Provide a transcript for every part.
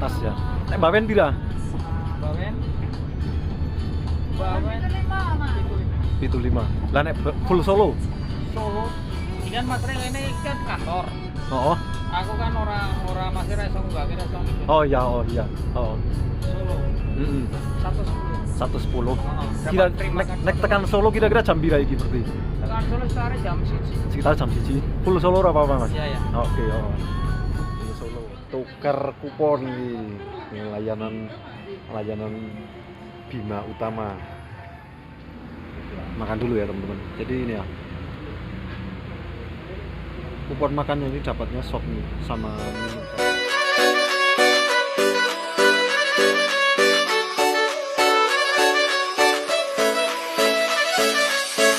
atas ya. Nek Bawen pira? Bawen 75. Lah nek full Solo? Solo. Ini kan Mas Reng ini kan kantor. Oh. Aku kan ora masih ra iso nggake ra iso. Oh iya. Oh. Solo. Heeh. 110. 110. Kira nek tekan Solo kira-kira jam pira iki berarti? Tekan Solo sekitar jam 1. Sekitar jam 1. Full Solo ora apa-apa, Mas? Iya. Oke, Full Solo. Tukar kupon iki. Layanan Bima Utama. Makan dulu ya, teman-teman. Jadi ini ya. Kupon makannya ini dapatnya sop nih sama minum.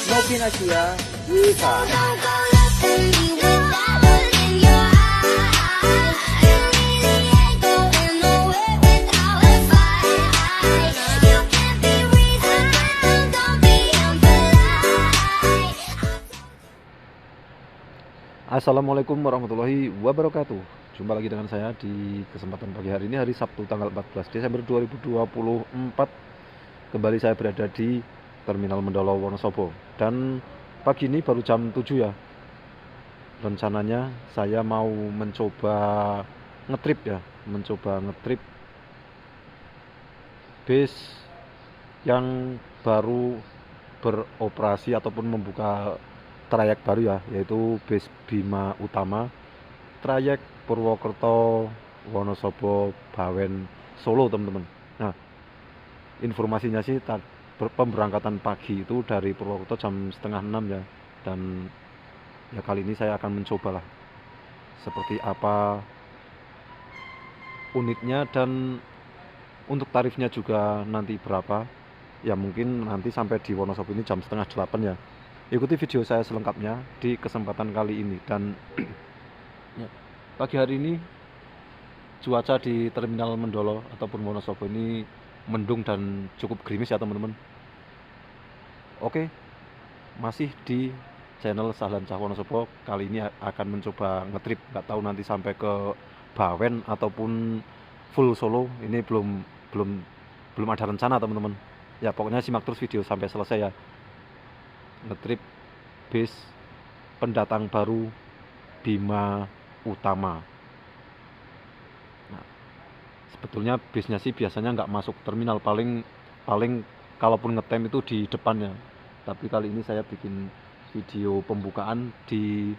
Mungkin Asia bisa. Assalamualaikum warahmatullahi wabarakatuh. Jumpa lagi dengan saya di kesempatan pagi hari ini, hari Sabtu tanggal 14 Desember 2024. Kembali saya berada di Terminal Mendolo Wonosobo. Dan pagi ini baru jam 7 ya. Rencananya saya mau mencoba ngetrip bis yang baru beroperasi ataupun membuka trayek baru ya, yaitu bis Bima Utama, trayek Purwokerto, Wonosobo, Bawen, Solo, teman-teman. Nah, informasinya sih pemberangkatan pagi itu dari Purwokerto jam setengah 6 ya, dan ya kali ini saya akan mencoba lah seperti apa unitnya dan untuk tarifnya juga nanti berapa ya, mungkin nanti sampai di Wonosobo ini jam setengah 8 ya. Ikuti video saya selengkapnya di kesempatan kali ini. Dan ya, pagi hari ini cuaca di Terminal Mendolo ataupun Wonosobo ini mendung dan cukup gerimis ya, teman-teman. Oke, masih di channel Sahlan Cah Wonosobo. Kali ini akan mencoba ngetrip, nggak tahu nanti sampai ke Bawen ataupun full Solo. Ini belum ada rencana, teman-teman. Ya pokoknya simak terus video sampai selesai ya. Ngetrip bis pendatang baru Bima Utama. Nah, sebetulnya bisnya sih biasanya nggak masuk terminal, paling kalaupun ngetem itu di depannya. Tapi kali ini saya bikin video pembukaan di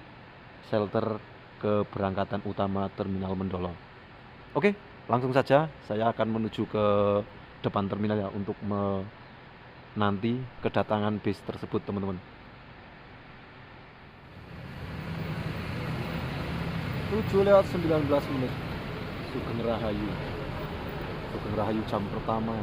shelter keberangkatan utama Terminal Mendolo. Oke, langsung saja saya akan menuju ke depan terminal ya untuk nanti kedatangan bis tersebut, teman-teman. 7:19 Sugeng Rahayu jam pertama.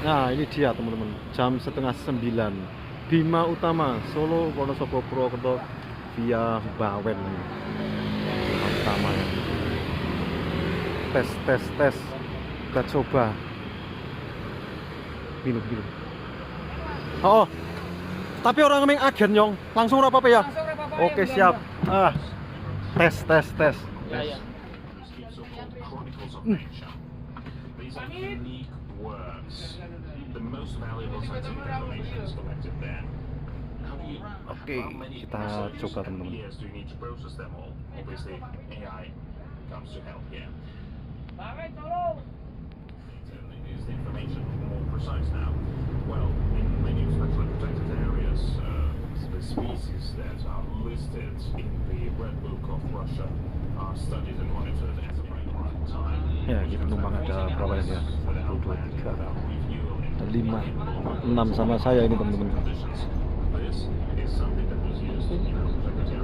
Nah ini dia, teman-teman, jam setengah 9 Bima Utama Solo Wonosobo Purwokerto via Bawen. Bima Utama ya. Tes kita coba minum. Oh tapi orang ngemeng agen nyong langsung apa ya. Oke siap. Tes Ya. Oke, kita coba, teman-teman. listed in the Red Book of Russia are studied and monitored at the right time. Ya, ini penumpang ada berapa ya? 1, 2, 3, ada 5, 6 sama saya ini teman-teman. This is something that was used in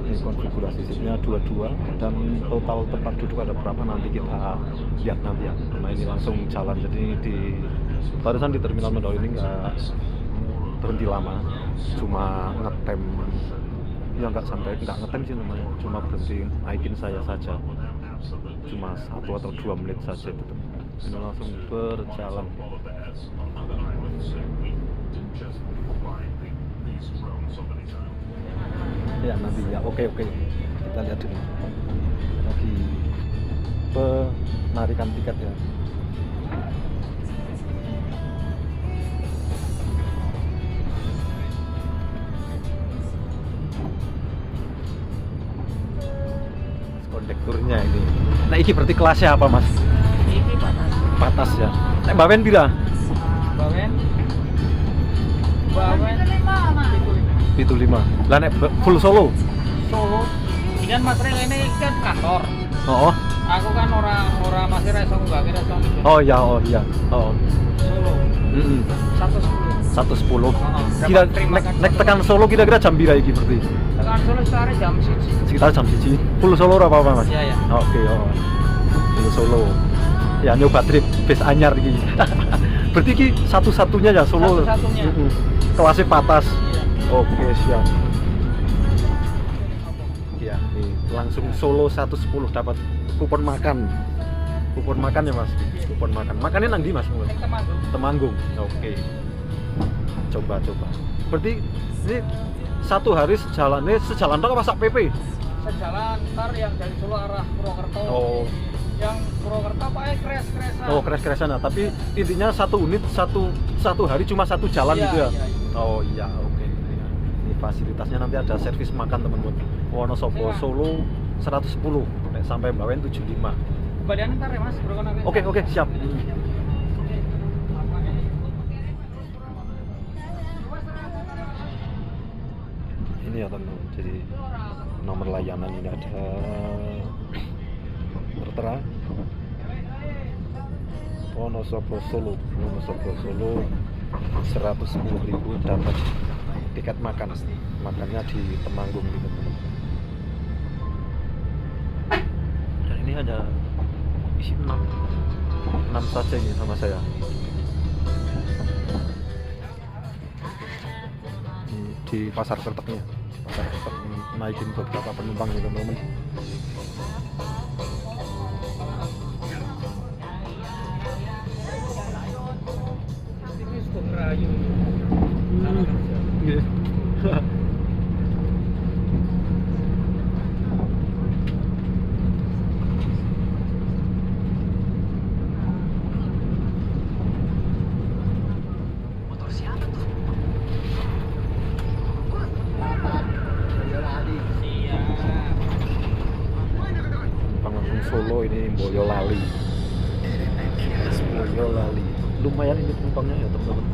Ini konfigurasi seatnya 22 dan total tempat duduk ada berapa nanti kita lihat nanti ya. Nah ini langsung jalan, jadi barusan di terminal Mandalika ini nggak berhenti lama, cuma ngetem, ya nggak ngetem sih namanya, cuma berhenti naikin saya saja, cuma 1 atau 2 menit saja itu. Ini langsung berjalan. Ya nanti ya, oke kita lihat dulu lagi penarikan tiket ya. Kondekturnya ini. Nah ini berarti kelasnya apa mas? Ini panas. Patas ya. Nek bawen pira? Bawen 75. Lah nek full Solo? Solo. Ini kan Mas Reng ini kan kantor. Oh. Aku kan ora masih reso nggak kira soal itu. Oh iya. Oh. Solo. 110. 110. Dapat Kira terima nek tekan Solo kira-kira jam pira iki berarti? Tekan Solo sekitar jam 1. Sekitar jam 1. Full Solo ora apa-apa mas? Iya. Oke, full Solo. Ya nyoba trip bis anyar iki. Berarti iki satu-satunya ya Solo. Satu-satunya. Kelasnya patas. Iya. Oke, siap. Ya, nih langsung Solo 110 dapat kupon makan. Kupon makan ya mas? Kupon makan. Makannya nang di mas? Temanggung. Oke. Coba. Berarti ini satu hari sejalan tok apa sak PP? Sejalan ntar yang dari Solo arah Purwokerto. Oh. Yang Purwokerto pakai kres-kresan. Oh, kres-kresan ya. Tapi intinya satu unit satu hari cuma satu jalan Iya, gitu ya. iya. Oh iya, oke. Ini fasilitasnya nanti ada servis makan teman-teman. Wonosobo Iya. Solo 110 sampai Bawen 75. Badan ntar ya mas, Oke, siap. Ini ya teman-teman. Jadi nomor layanan ini ada tertera Wonosobo Solo 110.000 dapat tiket makannya di Temanggung gitu. Dan ini ada isi 6 saja ini sama saya. Di pasar Kerteknya, naikin beberapa penumpang gitu teman-teman. Motor siapa tuh? Langsung Solo ini Boyolali. Lumayan ini penumpangnya ya teman-teman.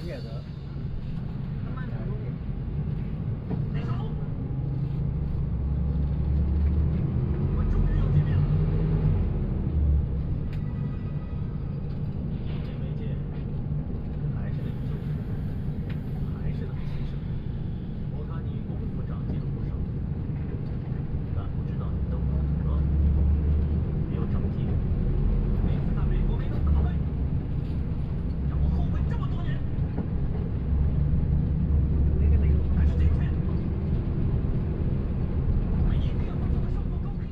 我们终于要见面了。见没见？还是那个旧事，还是那个气势。我看你功夫长进了不少，但不知道你的武德没有长进。那次在美国没能打败你，让我后悔这么多年。但是今天，我们一定要把这个胜负高低。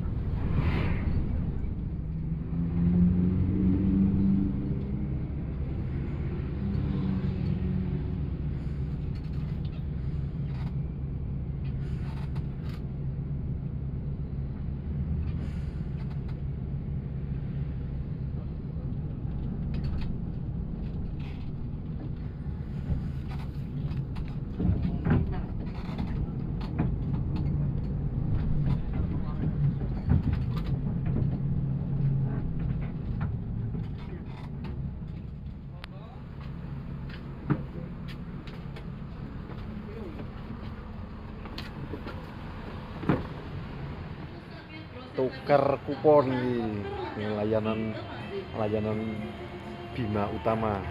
Tukar kupon ini layanan Bima Utama.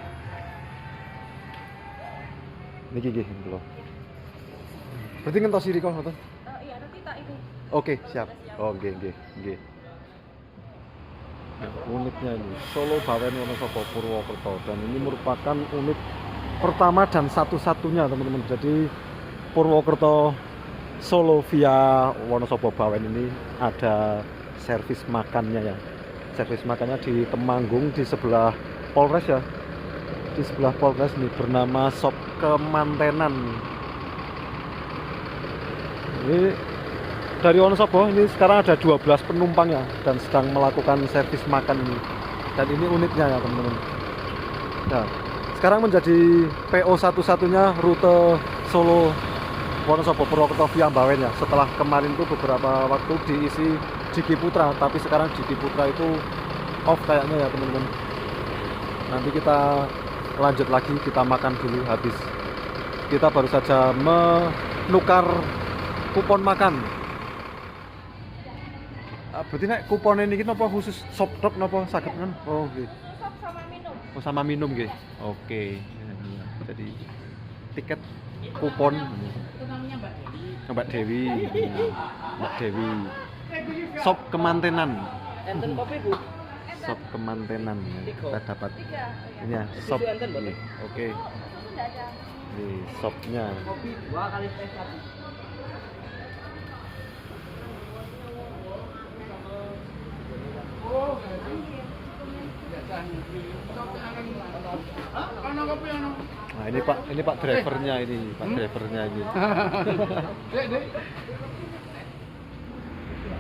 Niki nggih lho. Berarti ngentos siri kok ngoten? Iya, nanti tak itu. Oke, siap. Oh, nggih. Nah, unitnya ini Solo Bawen Wonosobo Purwokerto, dan ini merupakan unit pertama dan satu-satunya teman-teman. Jadi Purwokerto Solo via Wonosobo Bawen ini ada servis makannya ya. Servis makannya di Temanggung di sebelah Polres ya. Di sebelah Polres ini bernama Sop Kemantenan. Ini dari Wonosobo ini sekarang ada 12 penumpang ya, dan sedang melakukan servis makan ini. Dan ini unitnya ya teman-teman. Nah, sekarang menjadi PO satu-satunya rute Solo Wonosobo Purwokerto via Bawen ya. Setelah kemarin tuh beberapa waktu diisi Diki Putra, tapi sekarang Diki Putra itu off kayaknya ya teman-teman. Nanti kita lanjut lagi, kita makan dulu habis. Kita baru saja menukar kupon makan. Berarti nek kupon ini napa khusus sop tok napa saged kan? Oh nggih. Sop sama minum. Oh sama minum nggih. Oke. Ya, jadi tiket kupon Itu namanya Mbak Dewi. Mbak Dewi. Mbak Dewi. Sop Kemantenan. Enten kopi, Bu. Sop Kemantenan ya. Kita dapat 3. Oh, ya. ini ya, sop. Susu enten, Ini. Oke. Itu enggak ada. Ini sopnya. Kopi 2 kali teh 1. Nah, ini Pak drivernya ini, Pak drivernya ini.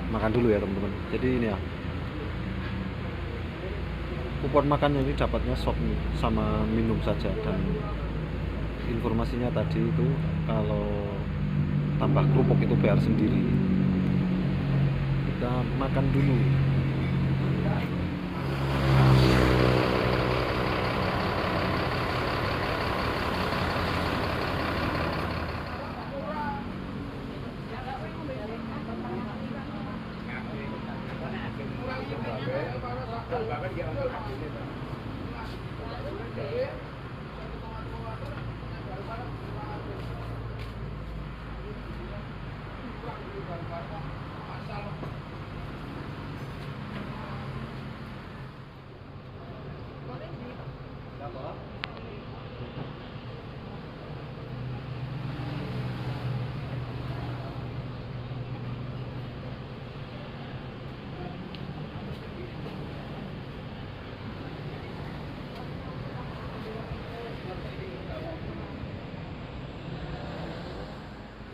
Makan dulu ya teman-teman. Jadi ini ya. Kupon makannya ini dapatnya sop nih, sama minum saja, dan informasinya tadi itu kalau tambah kerupuk itu bayar sendiri. Kita makan dulu.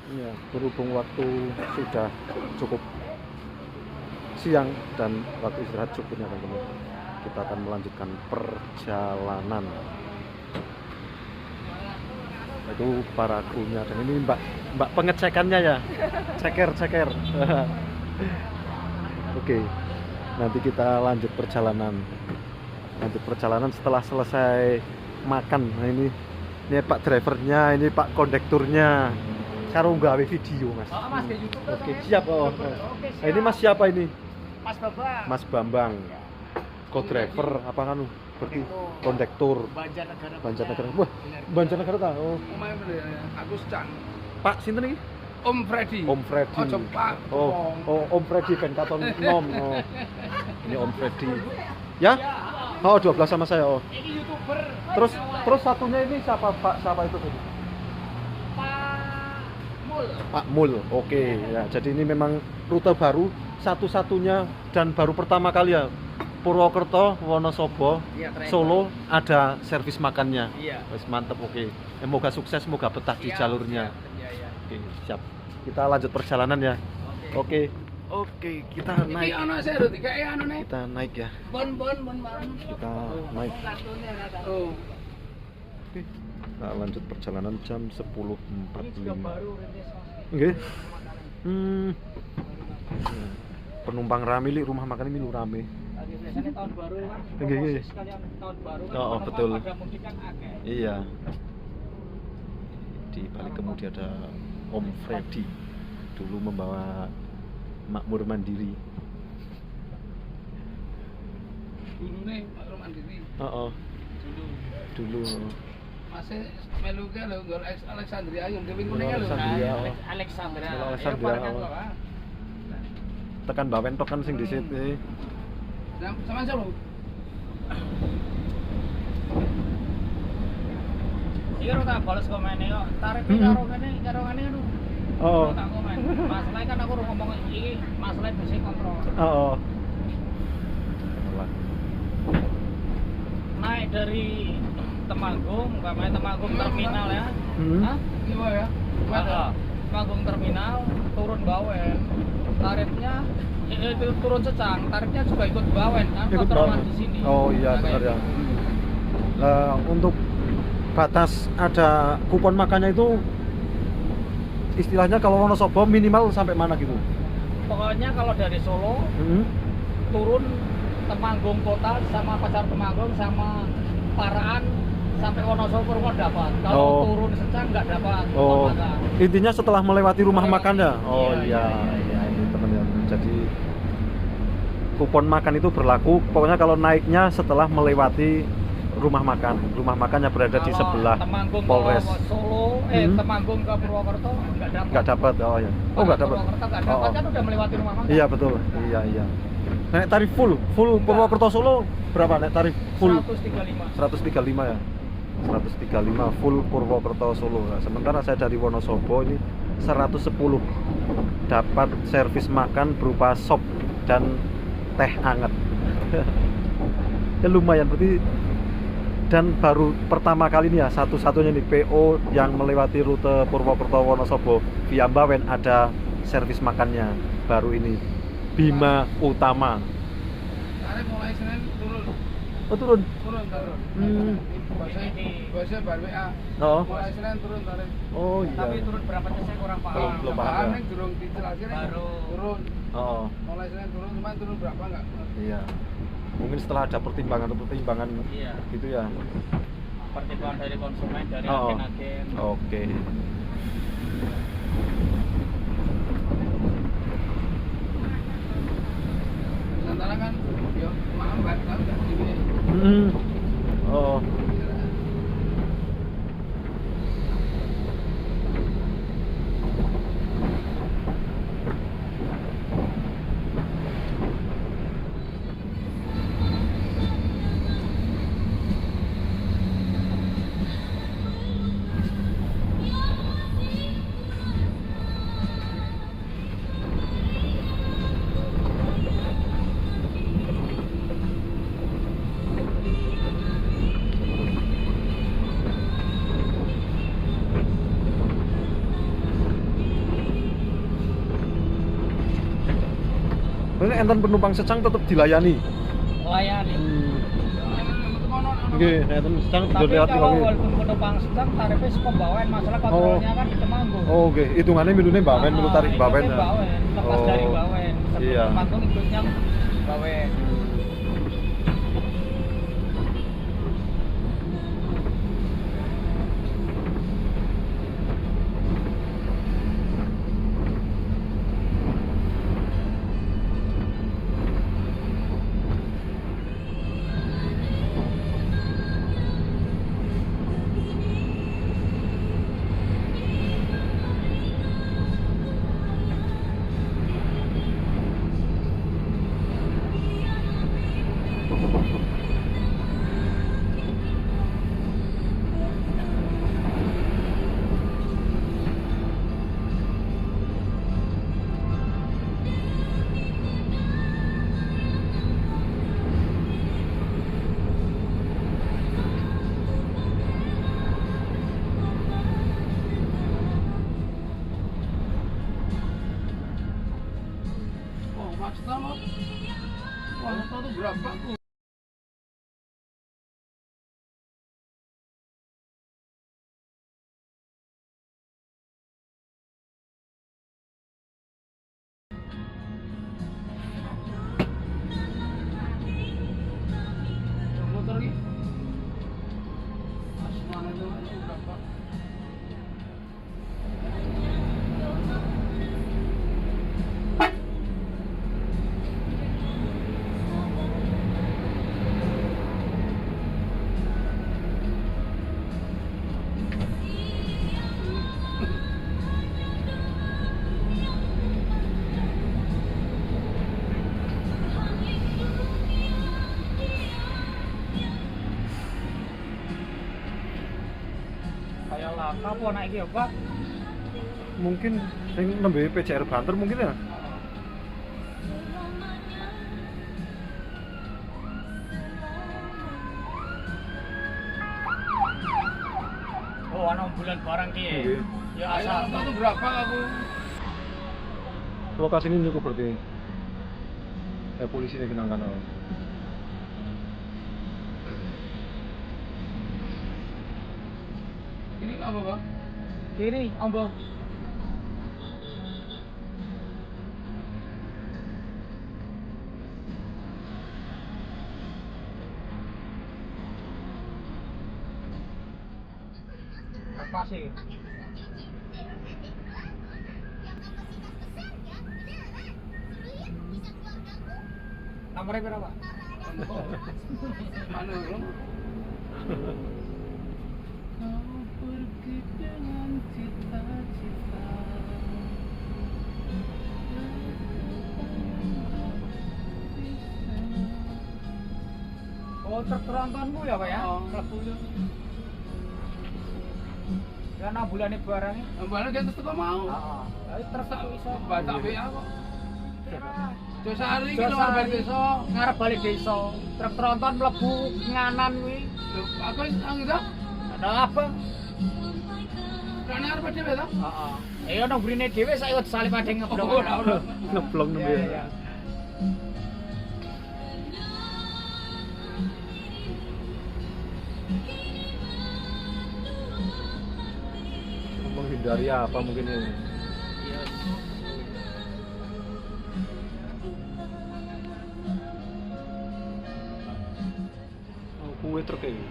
Ya, berhubung waktu sudah cukup siang dan waktu istirahat cukupnya teman-teman, kita akan melanjutkan perjalanan. Itu para krunya, dan ini mbak pengecekannya ya, ceker. Oke, nanti kita lanjut perjalanan setelah selesai makan. Nah, ini Ini Pak drivernya, ini Pak kondekturnya. Sekarang gawe video, Mas. Oh, Mas ke YouTube tuh. Oke, Mas. siap. Oh. Oke, Nah, ini Mas siapa ini? Mas Bambang. Mas Bambang. Co-driver apa kan? Berarti kondektur. Banjarnegara. Banjarnegara. Wah, Banjarnegara ta? Oh. Omahe Agus Chan. Pak sinten iki? Om Freddy. Om Freddy. Ojo Pak. Oh, Om Freddy ben katon nom. Oh. Ini Om Freddy. Ya? Oh, 12 sama saya. Oh. Ini YouTuber. Terus satunya ini siapa Pak? Siapa itu tadi? Pak Mul. Pak Mul. Oke, ya. Jadi ini memang rute baru satu-satunya dan baru pertama kali ya. Purwokerto, Wonosobo, Iya, keren. Solo ada servis makannya. Iya. Wes mantep, oke. Semoga sukses, semoga betah di Siap, jalurnya. Iya, iya. Oke, siap. Kita lanjut perjalanan ya. Oke. Oke, kita Iki naik. ana saya lho dikae anune. Kita naik ya. Bon Bang. Kita naik. Oh. Oke. Kita lanjut perjalanan jam 10.45. Baru rintis. Nggih. Penumpang rame li, rumah makan ini lu rame. Lagi biasanya tahun baru kan. Nggih, nggih. promosi sekalian tahun baru kan. Oh, penumpang betul. Pada mudik kan akeh. Iya. Di balik kemudi ada Om Freddy. Dulu membawa Makmur Mandiri. Dulune Pak Mandiri. Oh, dulu. Masih melu ke lho nggo Alexandria yang dewe Oh, ngene lho. Alexandria. Nah, Alexandra. Kalau Alexandria, Ya, barengan oh. kok, Pak. Tekan bawen tok kan sing dhisik. Sama siapa? Iki ora tak bales komene kok. Tarife karo ngene anu. Oh. Tak komen. Masalahnya kan aku udah ngomong iki masalah bisa kontrol. Oh. Naik dari Temanggung, Temanggung terminal ya. Hah? Iya ya. Temanggung terminal, turun Bawen. Tarifnya itu turun Secang, tarifnya juga ikut Bawen kan, Ikut kontrolan Bawen. di sini. Oh iya, Nah, benar kayak ya. gitu. Untuk batas ada kupon makannya itu istilahnya kalau Wonosobo minimal sampai mana gitu? Pokoknya kalau dari Solo turun Temanggung kota sama Pasar Temanggung sama Paraan sampai Wonosobo Purwo dapat. Kalau Oh. turun Secang nggak dapat. Oh, kupon makan. intinya setelah melewati rumah Melewati. makannya. Oh Iya, iya, ini teman-teman. Jadi kupon makan itu berlaku. Pokoknya kalau naiknya setelah melewati rumah makan. Rumah makannya berada di Kalau sebelah Temanggung Polres. ke Solo, Temanggung ke Purwokerto nggak dapat. Nggak dapat. Oh ya. Oh nggak dapat. Purwokerto nggak dapat Oh. kan udah melewati rumah makan. Iya betul. Iya. Naik tarif full Purwokerto Solo berapa naik tarif full? 135. 135 ya. 135 full Purwokerto Solo. Nah, sementara saya dari Wonosobo ini 110 dapat servis makan berupa sop dan teh hangat. Ya lumayan berarti, dan baru pertama kali ini ya satu-satunya nih PO yang melewati rute Purwokerto Wonosobo via Bawen ada servis makannya baru ini. Bima Utama. Tarif mulai Senin turun. Oh turun. Turun. Bahasa bar WA. Oh. Mulai Senin turun tarif. Oh iya. Tapi turun berapanya saya kurang paham. Belum paham ya. Ning durung dijelaskan Baru. turun. Oh. Mulai Senin turun, cuman turun berapa enggak? Iya. Mungkin setelah ada pertimbangan Iya. gitu ya. Pertimbangan dari konsumen, dari Oh. agen-agen. Oke. Nusantara kan yo mahal kan kan ini. Oh. Ini enten penumpang Secang tetap dilayani. Layani. Oke, enten Secang Tapi lewat kalau lagi. walaupun penumpang Secang tarifnya suka Bawen, masalah kontrolnya kan di Temanggung. Oh, oke. Hitungannya minune Bawen, minut tarif Bawen ikutnya ya. Bawen, lepas dari Oh. Bawen. Sebelum Iya. Temanggung ikutnya Bawen. Ya lah, kapo naik iki ya, Pak? Mungkin sing nembe PJR Banter mungkin ya. Oh, ana bulan barang ki. Nggih. Ya Asal asal itu berapa aku? Lokasi ini cukup berarti. Polisi ini kenangkan. Ini apa, Pak? kiri, ombo. Apa sih? Nomornya berapa? Mana belum? Kau pergi dengan cita-cita. Oh, truk trontonmu ya, Pak ya? Oh. Mlebu itu. Ya 6 bulan ini barangnya. Balik kan tetep mau. Heeh. Lah truk tak iso. Batak BA kok. Josari ki Josari. luar balik desa. Ngarep balik desa. Truk tronton mlebu nganan kuwi. Lho, aku wis nang itu. Ada apa? Kan arep dhewe to? Heeh. Ya ono burine dhewe saiki kok disalip ade ngeblok. Oh, ora ono. Ngeblong nembe. Iya, iya. Menghindari apa mungkin ini? Iya. Oh, kue truk ini.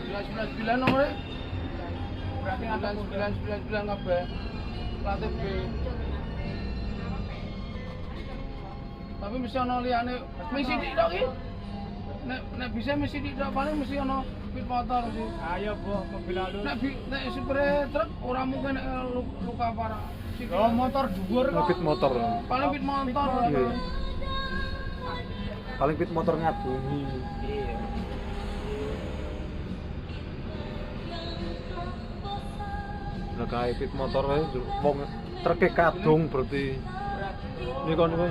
999 nomornya. Berarti atas 999 kabeh. Plat B. Tapi mesti ono liyane misi dik tok iki. Nek bisa misi dik tok paling mesti ono pit motor sih. Ayo, Bu, mobil lalu. Nek supir truk ora mungkin luka parah. Oh, motor dhuwur kok. Pit motor. Paling pit motor. Iya. Paling pit motor ngabungi. Iya. Lah kae pit motor ae wong treke kadung berarti. Ini kon kowe.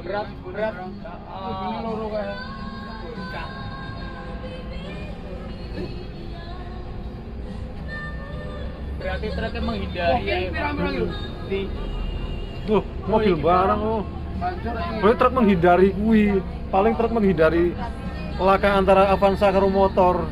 Berat. Ini loro kae. Berarti truknya menghindari. Oke, pirang-pirang itu. Di Tuh, mobil barang oh. Hancur ini. Berarti truk menghindari kuwi. Paling truk menghindari laka antara Avanza karo motor.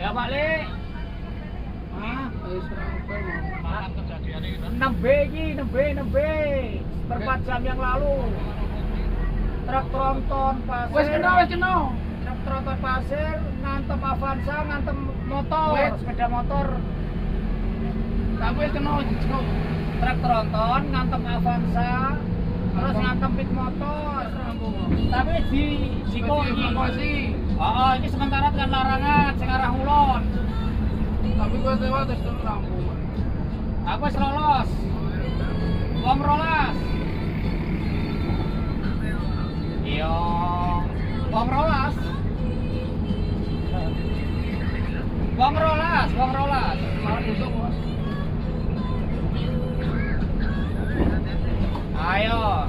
Ya, Pak Le. Ah, wis rampel mau. 6B iki, 6B. Per 4 jam yang lalu. Truk tronton pasir. Wis kena. Truk tronton pasir ngantem Avanza, ngantem motor, Wes. sepeda motor. Tapi wis kena jejok. Truk tronton ngantem Avanza, terus ngantem pit motor. Tapi di Evakuasi. Jiko oh, ini sementara dengan larangan sing arah Ulon. Tapi gue lewat terus ke Lampung. Aku wis lolos. Wong rolas. Iya. Wong rolas. Wong rolas. Malah besok Mas. Ayo.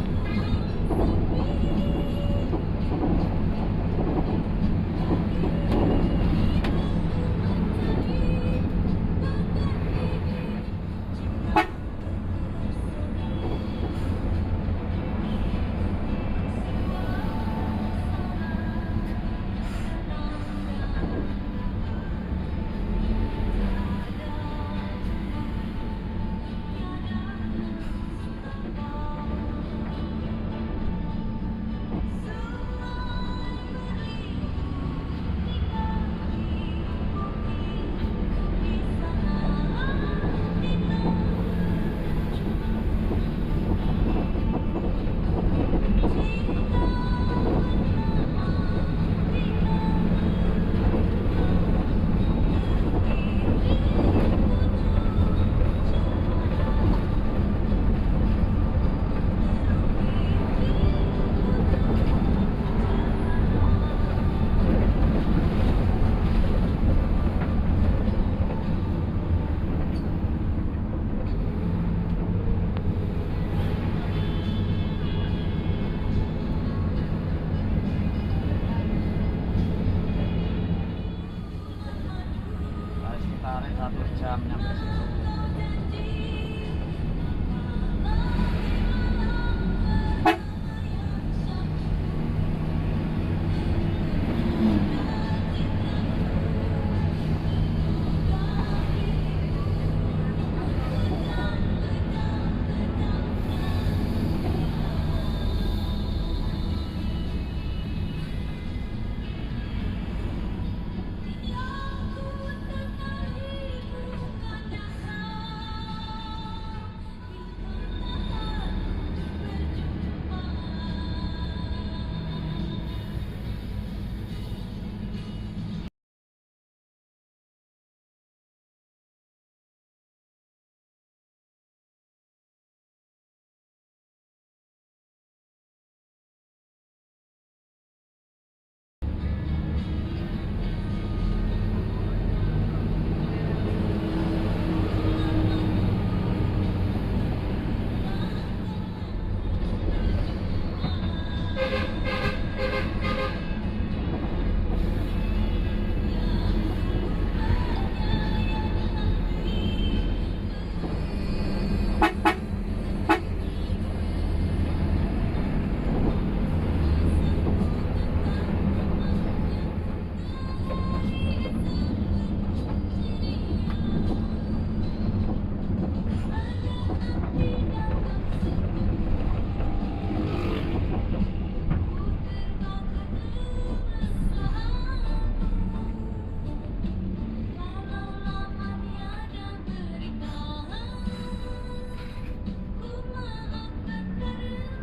1 jam nyampe situ.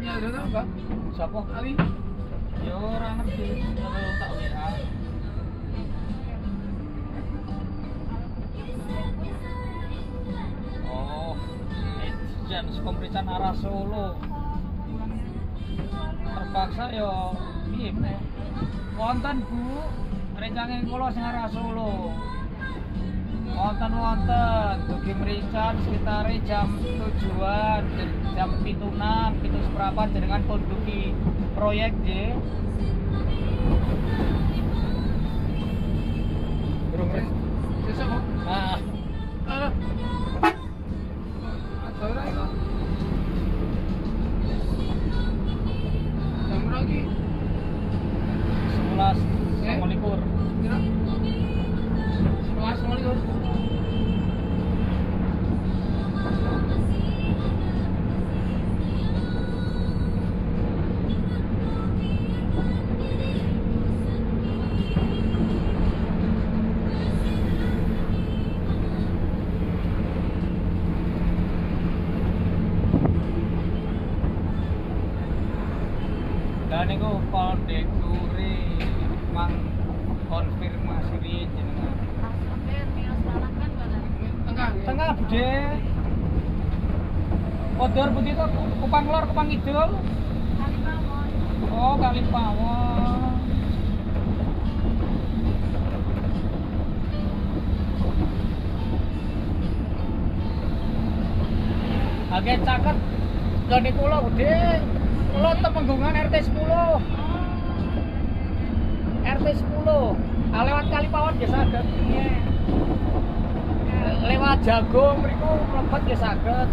Ya udah tahu Bang. Siapa? Ali. Ya ora ngerti, kalau tak WA. Oh, Jan pemeriksaan arah Solo. Terpaksa ya piye meneh. Wonten Bu, rencange kula sing arah Solo. Wonten dugi merican sekitar jam 7-an, jam 7-an, 7 seperapat jenengan pun dugi proyek nggih. Burung Sesuk kok. Nah, Alah. Ada ora iku? Jam berapa lagi? 11 Assalamualaikum. Kira? 11 kali kok. Dan niku kondekture mang konfirmasi riyen jenengan. Tengah. Tengah Bude. Kodor putih itu Kupang Lor, Kupang Kidul. Oh, Kalipawon. Agak caket gani kula Bude. Kula Temenggungan RT 10. RT 10. Lewat Kalipawon ya saged. Lewat Jagung mriku mlebet ya saged.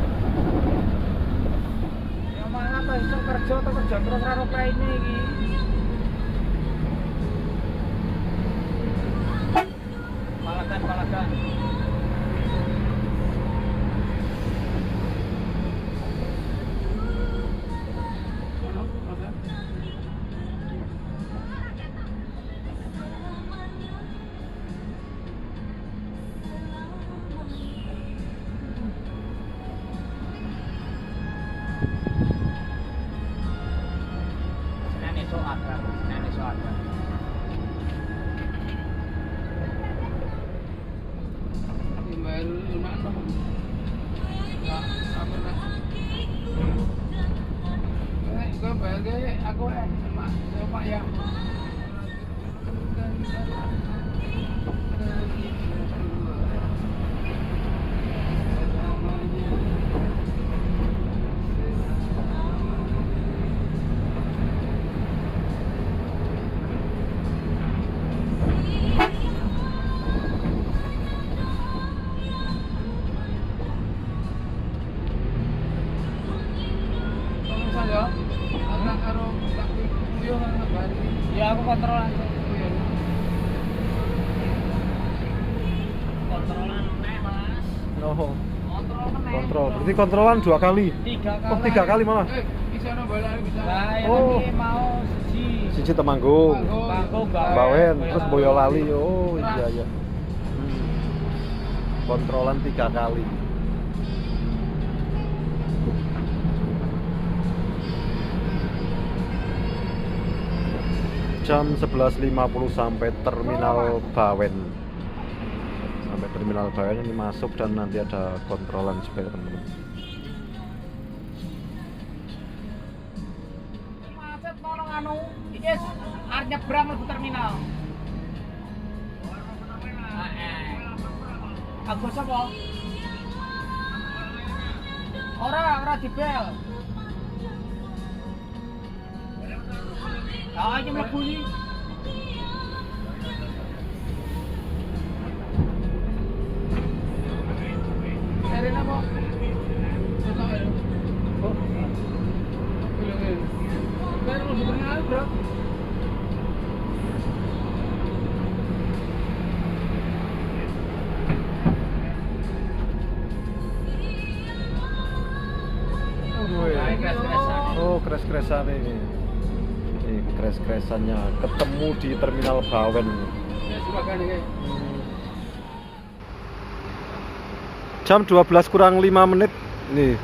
Ya mangan to iso kerja terus karo praine iki. Palagan. Senin esuk ada. Bayar lumayan apa? Enggak, apa dah. Gue bayar dia, aku sama Pak ya. kontrolan. Kontrolan meneh, Mas. Oh, Kontrol meneh. kontrol. Berarti kontrolan 2 kali. 3 kali. Oh, 3 kali malah. Bisa ono balane bisa. Lah, yang Oh. ini mau siji. Siji Temanggung, Bangkok Bawen, terus Boyolali. Oh, iya iya. Kontrolan 3 kali. Jam 11.50 sampai terminal Bawen. Sampai terminal Bawen ini masuk dan nanti ada kontrolan supaya teman-teman. Macet tolong anu, iki arep nyebrang mlebu terminal. Agus apa? Ora dibel. Ah, iki mlebu iki. Cari apa? Oh. Kan lu sebenarnya bro. Oh, kres-kresan ini. Ini kres-kresannya ketemu di terminal Bawen. Ya sebagian ini. Jam 12 kurang 5 menit. Nih.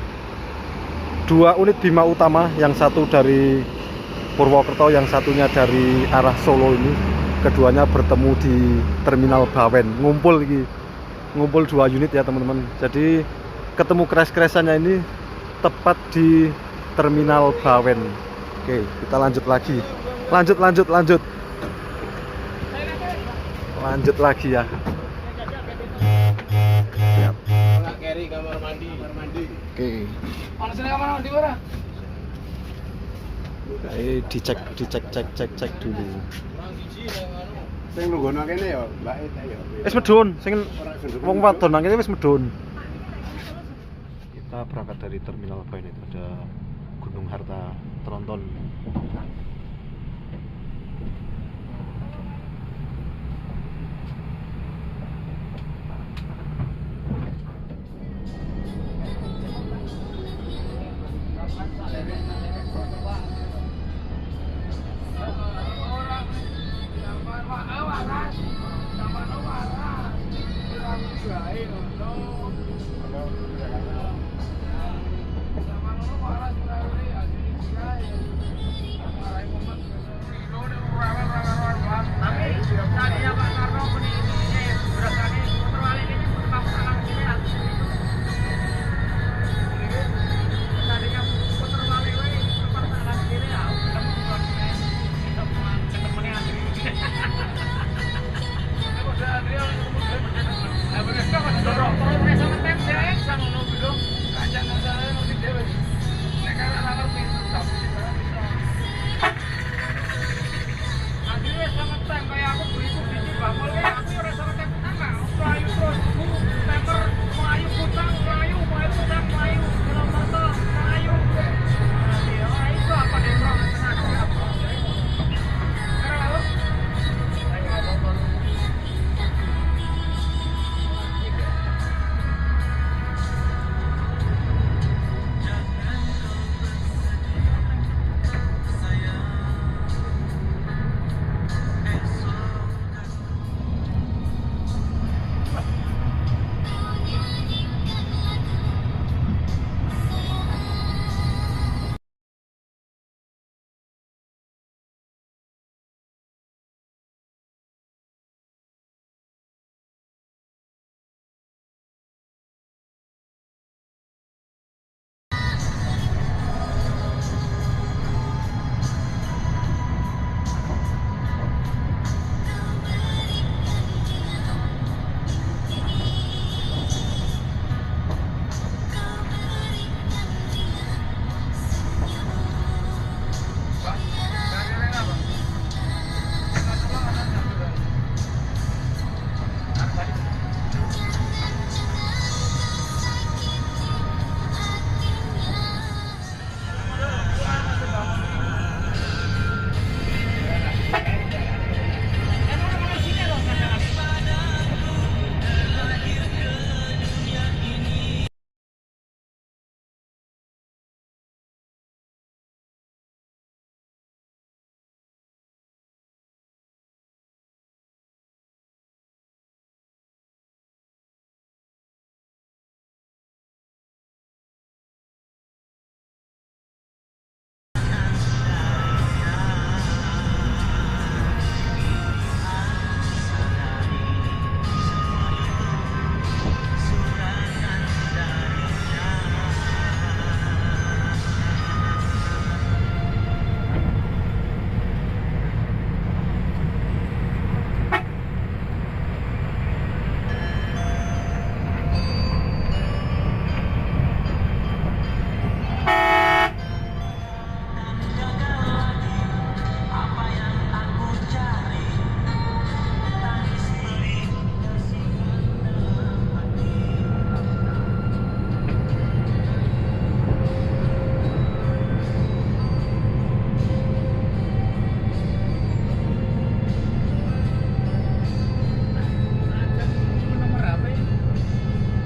2 unit Bima Utama, yang satu dari Purwokerto, yang satunya dari arah Solo ini. Keduanya bertemu di terminal Bawen. Ngumpul iki. Ngumpul 2 unit ya, teman-teman. Jadi ketemu kres-kresannya ini tepat di terminal Bawen. Oke, kita lanjut lagi. Lanjut lagi ya. Siap. Carry kamar mandi. Oke. Ono sing kamar mandi ora? Dicek dulu. Sing nunggono kene ya, Mbak Ita ya. Wis medun, sing wong wadon nang kene wis medun. Kita berangkat dari terminal Bawen, itu ada Gunung Harta Tronton.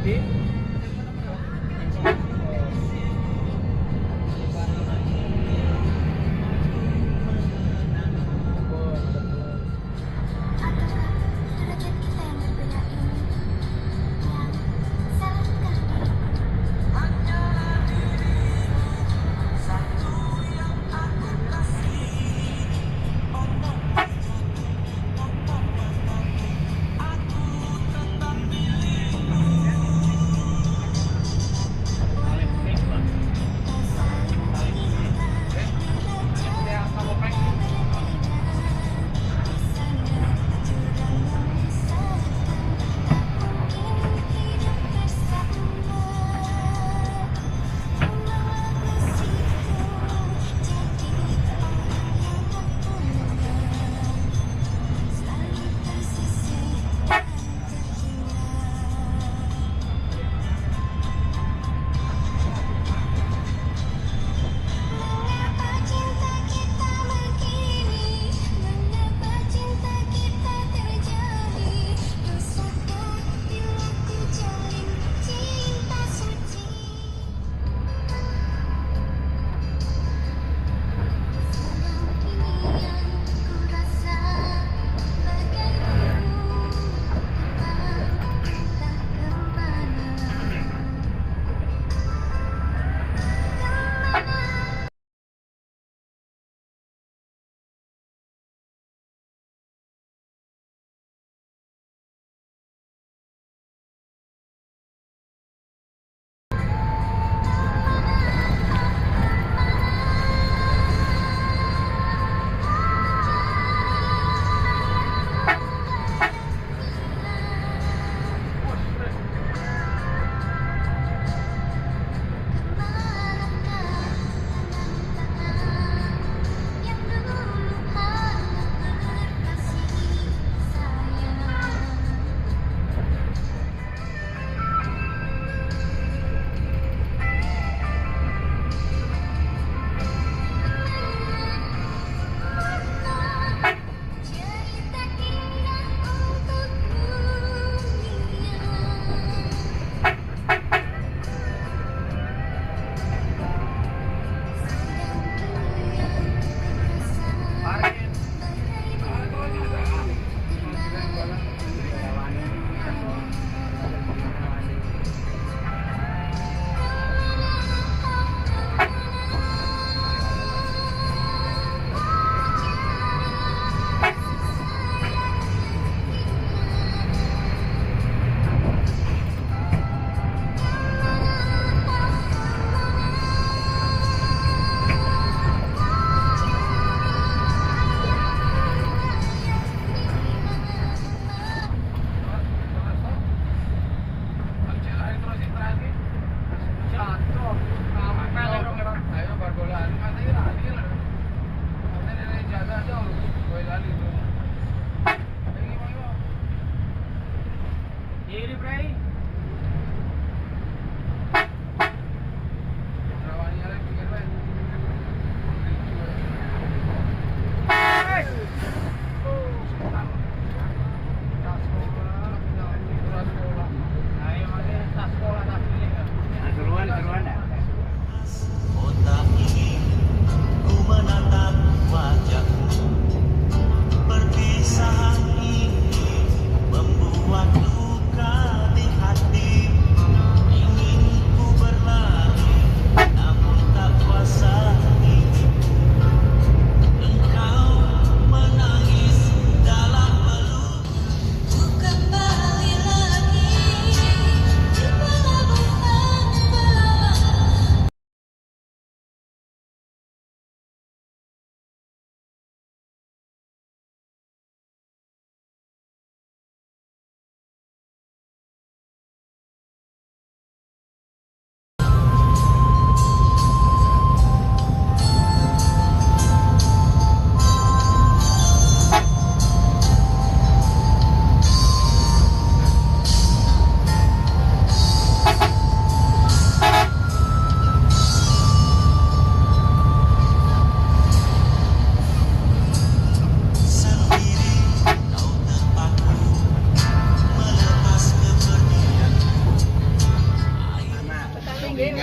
Di Derajat kita yang berbeda ini yang salahkah?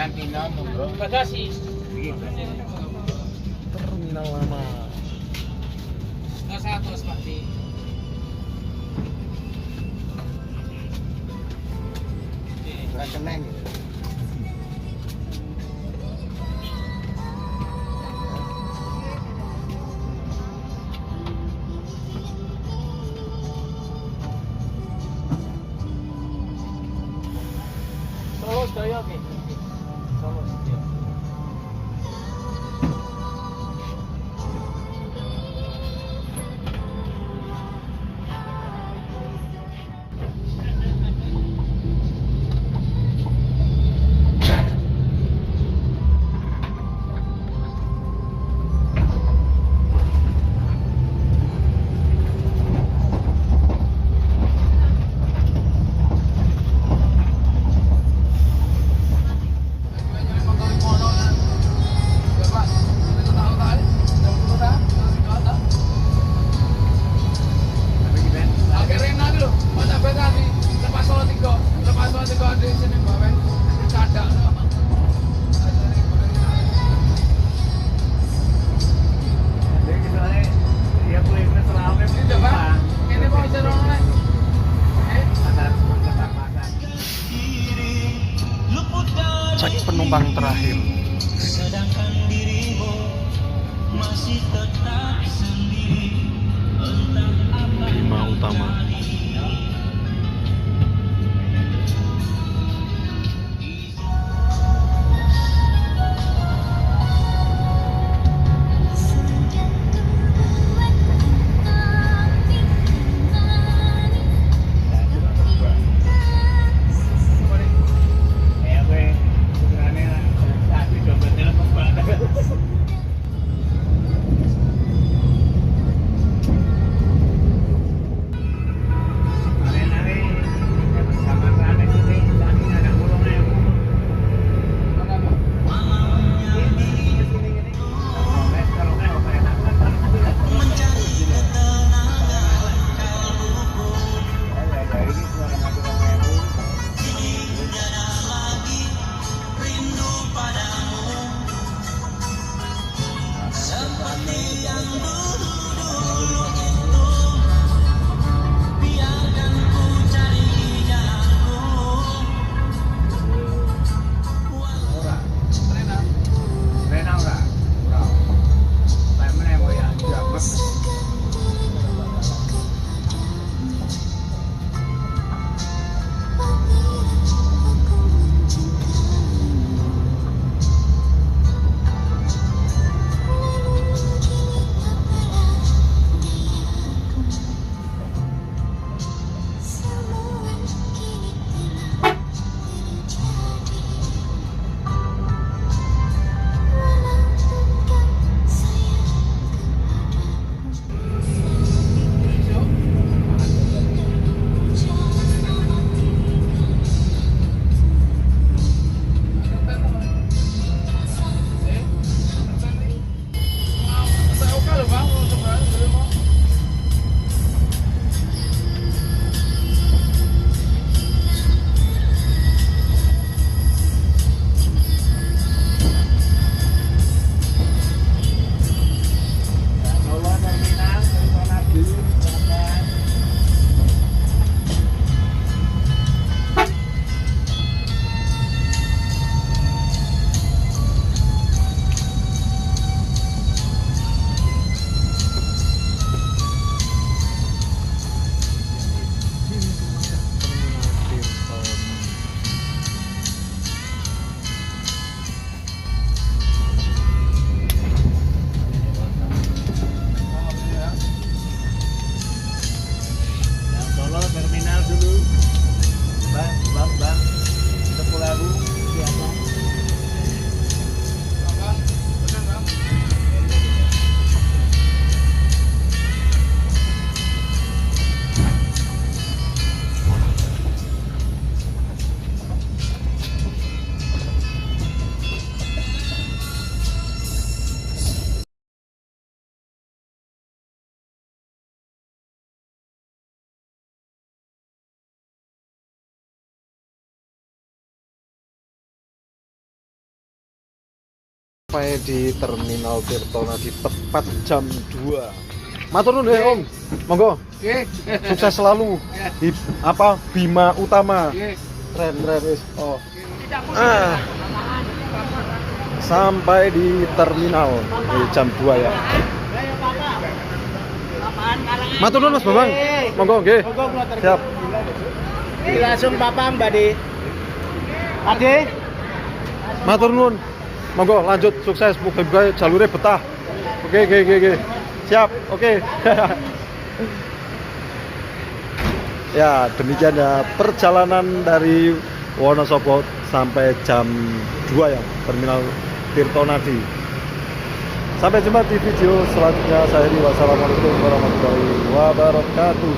Karantina monggo. Bagasi. Terminal lama. Nggak satu seperti. Keneng. Solo sedaya oke. Solo sedaya. Cek penumpang terakhir. Bima Utama. sampai di Terminal Tirtonadi tepat jam 2. Matur nuwun Om. Monggo. Nggih. Sukses selalu di Bima Utama. Nggih. Keren wis. Oh. Sampai di terminal di jam 2 ya. Matur nuwun Mas Bambang. Monggo nggih. Siap. Langsung Papa Mbak De. Ade. Matur nuwun. Monggo lanjut sukses muga-muga jalure betah. Oke. Siap. Oke. Ya, demikian ya perjalanan dari Wonosobo sampai jam 2 ya, Terminal Tirtonadi. Sampai jumpa di video selanjutnya. Saya Ri, wassalamualaikum warahmatullahi wabarakatuh.